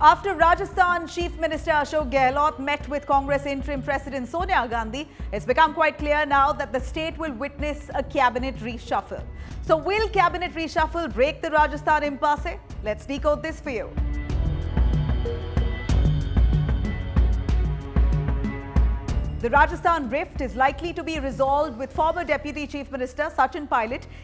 After Rajasthan Chief Minister Ashok Gehlot met with Congress Interim President Sonia Gandhi, it's become quite clear now that the state will witness a cabinet reshuffle. So will cabinet reshuffle break the Rajasthan impasse? Let's decode this for you. The Rajasthan rift is likely to be resolved with former Deputy Chief Minister Sachin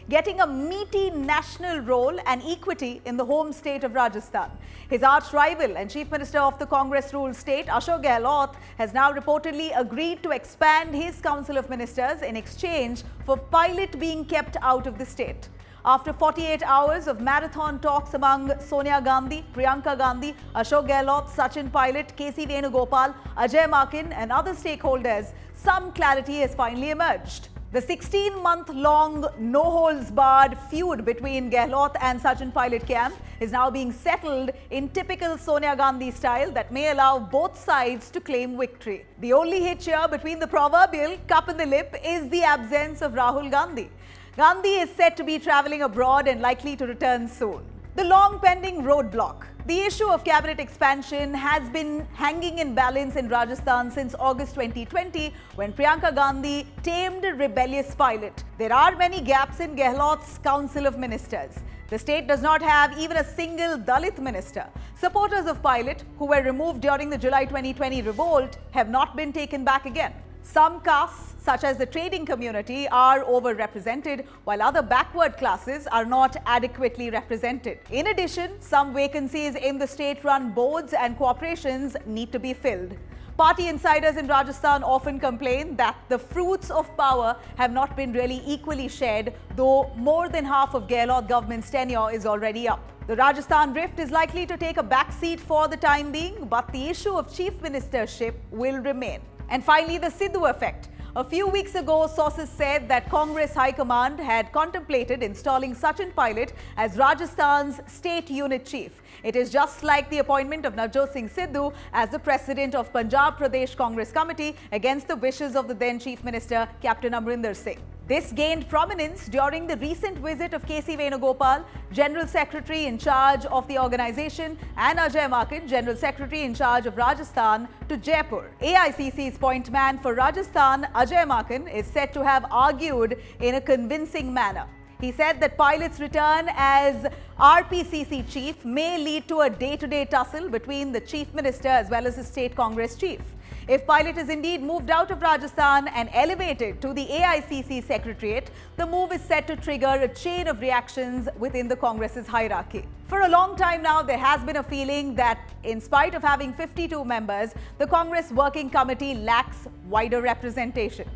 getting a meaty national role and equity in the home state of Rajasthan. His arch rival and Chief Minister of the Congress-ruled state, Ashok Gehlot, has now reportedly agreed to expand his Council of Ministers in exchange for Pilot being kept out of the state. After 48 hours of marathon talks among Sonia Gandhi, Priyanka Gandhi, Ashok Gehlot, Sachin Pilot, K.C. Venugopal, Ajay Makin and other stakeholders, some clarity has finally emerged. The 16-month-long no-holds-barred feud between Gehlot and Sachin Pilot camp is now being settled in typical Sonia Gandhi style that may allow both sides to claim victory. The only hitch here between the proverbial cup in the lip is the absence of Rahul Gandhi. Gandhi is said to be travelling abroad and likely to return soon. The long-pending roadblock. The issue of cabinet expansion has been hanging in balance in Rajasthan since August 2020 when Priyanka Gandhi tamed a rebellious Pilot. There are many gaps in Gehlot's Council of Ministers. The state does not have even a single Dalit minister. Supporters of Pilot, who were removed during the July 2020 revolt, have not been taken back again. Some castes, such as the trading community, are overrepresented, while other backward classes are not adequately represented. In addition, some vacancies in the state-run boards and corporations need to be filled. Party insiders in Rajasthan often complain that the fruits of power have not been really equally shared, though more than half of Gehlot government's tenure is already up. The Rajasthan rift is likely to take a backseat for the time being, but the issue of chief ministership will remain. And finally, the Siddhu Effect. A few weeks ago, sources said that Congress High Command had contemplated installing Sachin Pilot as Rajasthan's state unit chief. It is just like the appointment of Navjot Singh Siddhu as the president of Punjab Pradesh Congress Committee against the wishes of the then Chief Minister, Captain Amrinder Singh. This gained prominence during the recent visit of K.C. Venugopal, General Secretary in charge of the organisation, and Ajay Makin, General Secretary in charge of Rajasthan, to Jaipur. AICC's point man for Rajasthan, Ajay Makin, is said to have argued in a convincing manner. He said that Pilot's return as RPCC chief may lead to a day-to-day tussle between the chief minister as well as the state Congress chief. If Pilot is indeed moved out of Rajasthan and elevated to the AICC secretariat, the move is set to trigger a chain of reactions within the Congress's hierarchy. For a long time now, there has been a feeling that in spite of having 52 members, the Congress Working Committee lacks wider representation.